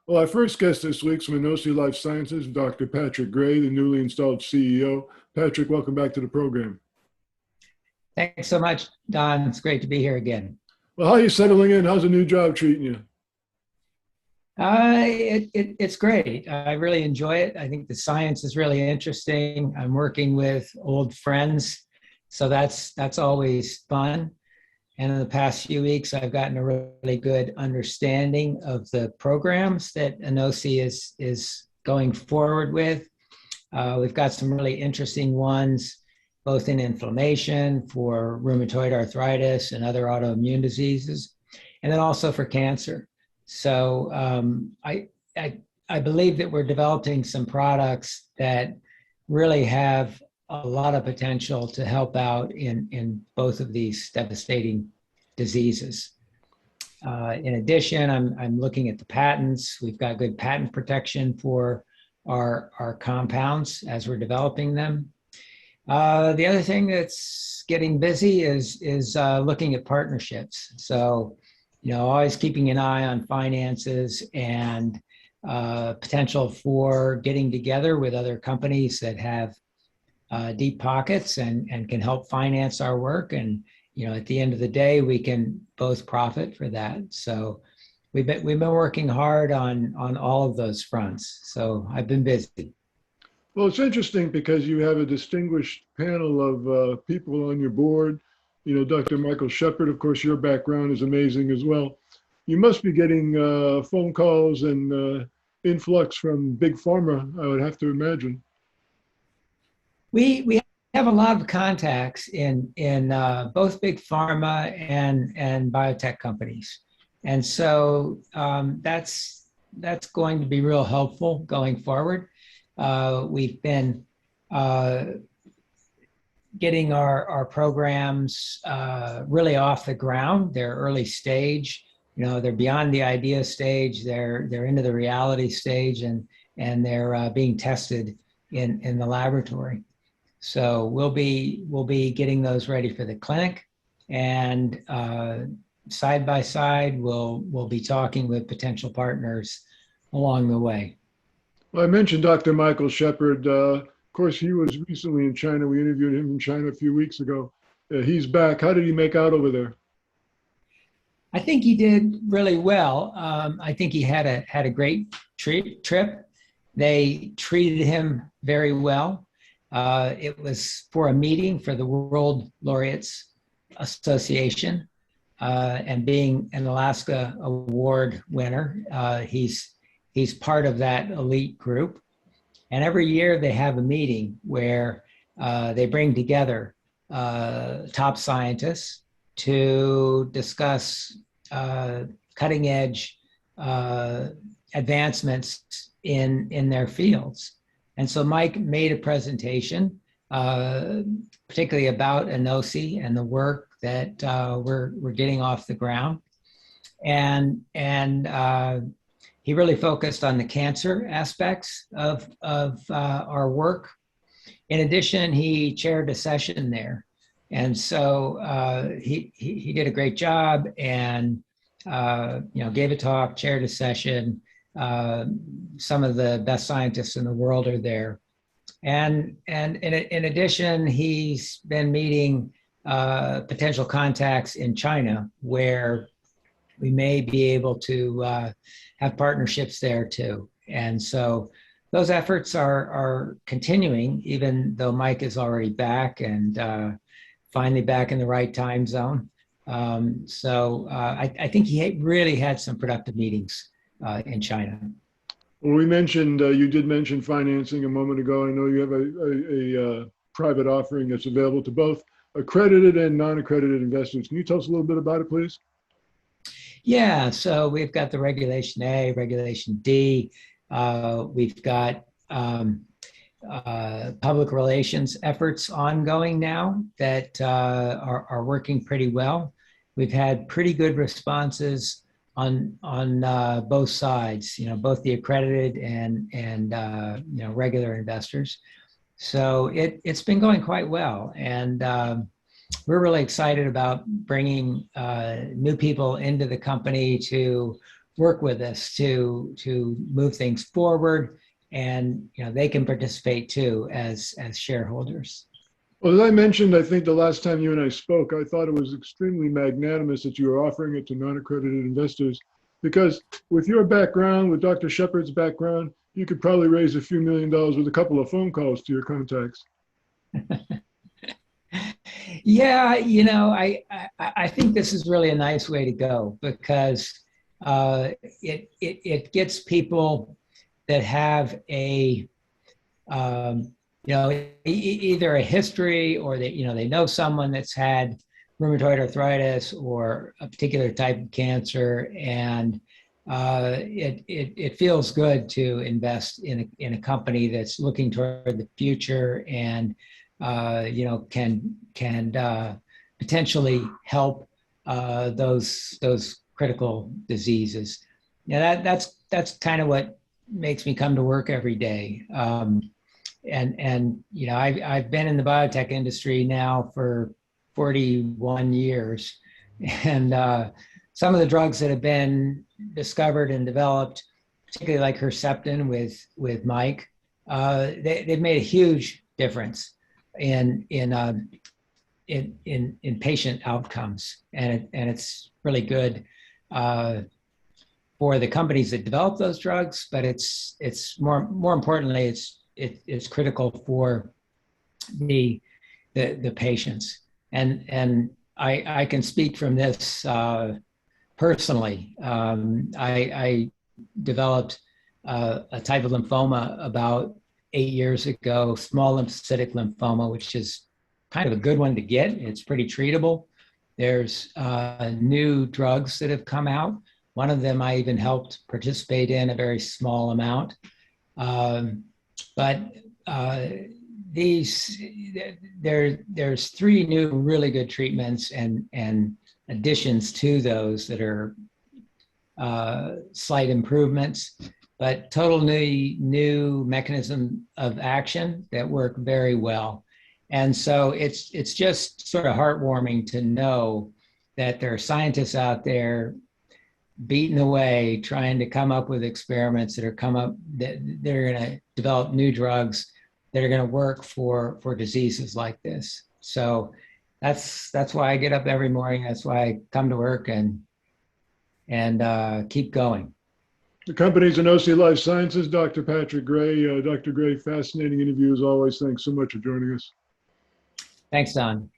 Well, our first guest this week's from Enosi Life Sciences, Dr. Patrick Gray, the newly installed CEO. Patrick, welcome back to the program. Thanks so much, Don. It's great to be here again. Well, how are you settling in? How's the new job treating you? It's great. I really enjoy it. I think the science is really interesting. I'm working with old friends, so that's always fun. And in the past few weeks, I've gotten a really good understanding of the programs that Enosi is going forward with. We've got some really interesting ones, both in inflammation for rheumatoid arthritis and other autoimmune diseases, and then also for cancer. So I believe that we're developing some products that really have a lot of potential to help out in both of these devastating diseases. In addition, I'm looking at the patents. We've got good patent protection for our compounds as we're developing them. The other thing that's getting busy is looking at partnerships. So, always keeping an eye on finances and potential for getting together with other companies that have deep pockets and can help finance our work. And, at the end of the day, we can both profit for that. So we've been working hard on all of those fronts. So I've been busy. Well, it's interesting because you have a distinguished panel of people on your board. Dr. Michael Shepard, of course, your background is amazing as well. You must be getting phone calls and influx from big pharma, I would have to imagine. We have a lot of contacts in both big pharma and biotech companies, and so that's going to be real helpful going forward. We've been getting our programs really off the ground. They're early stage, they're beyond the idea stage. They're into the reality stage, and they're being tested in the laboratory. So we'll be getting those ready for the clinic, and side by side, we'll be talking with potential partners along the way. Well, I mentioned Dr. Michael Shepard. Of course, he was recently in China. We interviewed him in China a few weeks ago. He's back. How did he make out over there? I think he did really well. I think he had a great trip. They treated him very well. It was for a meeting for the World Laureates Association, and being an Alaska Award winner, he's part of that elite group. And every year they have a meeting where they bring together top scientists to discuss cutting edge advancements in their fields. And so Mike made a presentation, particularly about Enosi and the work that we're getting off the ground. And he really focused on the cancer aspects of our work. In addition, he chaired a session there. And so he did a great job and gave a talk, chaired a session. Some of the best scientists in the world are there. And in addition, he's been meeting potential contacts in China where we may be able to have partnerships there too. And so those efforts are continuing, even though Mike is already back and finally back in the right time zone. So I think he really had some productive meetings in China. Well, you did mention financing a moment ago. I know you have a private offering that's available to both accredited and non-accredited investors. Can you tell us a little bit about it, please? Yeah, so we've got the Regulation A, Regulation D. We've got public relations efforts ongoing now that are working pretty well. We've had pretty good responses on both sides, both the accredited and regular investors. So it's been going quite well, and we're really excited about bringing new people into the company to work with us to move things forward, and they can participate too as shareholders. Well, as I mentioned, I think the last time you and I spoke, I thought it was extremely magnanimous that you were offering it to non-accredited investors, because with your background, with Dr. Shepard's background, you could probably raise a few $1 million with a couple of phone calls to your contacts. Yeah, I think this is really a nice way to go, because it gets people that have a either a history, or they know someone that's had rheumatoid arthritis or a particular type of cancer, and it feels good to invest in a company that's looking toward the future, and can potentially help those critical diseases. That's kind of what makes me come to work every day. I've been in the biotech industry now for 41 years, and some of the drugs that have been discovered and developed, particularly like Herceptin with Mike, they've made a huge difference in patient outcomes, and it's really good for the companies that develop those drugs, but it's more importantly, it's critical for the patients. And I can speak from this personally. I developed a type of lymphoma about 8 years ago, small lymphocytic lymphoma, which is kind of a good one to get. It's pretty treatable. There's new drugs that have come out. One of them I even helped participate in, a very small amount. But there's 3 new really good treatments and additions to those that are slight improvements, but total new mechanism of action that work very well. And so it's just sort of heartwarming to know that there are scientists out there beating away trying to come up with experiments that are going to develop new drugs that are going to work for diseases like this. So that's why I get up every morning. That's why I come to work and keep going. The company's Enosi Life Sciences. Dr. Patrick Gray. Dr. Gray, fascinating interview as always. Thanks so much for joining us. Thanks, Don.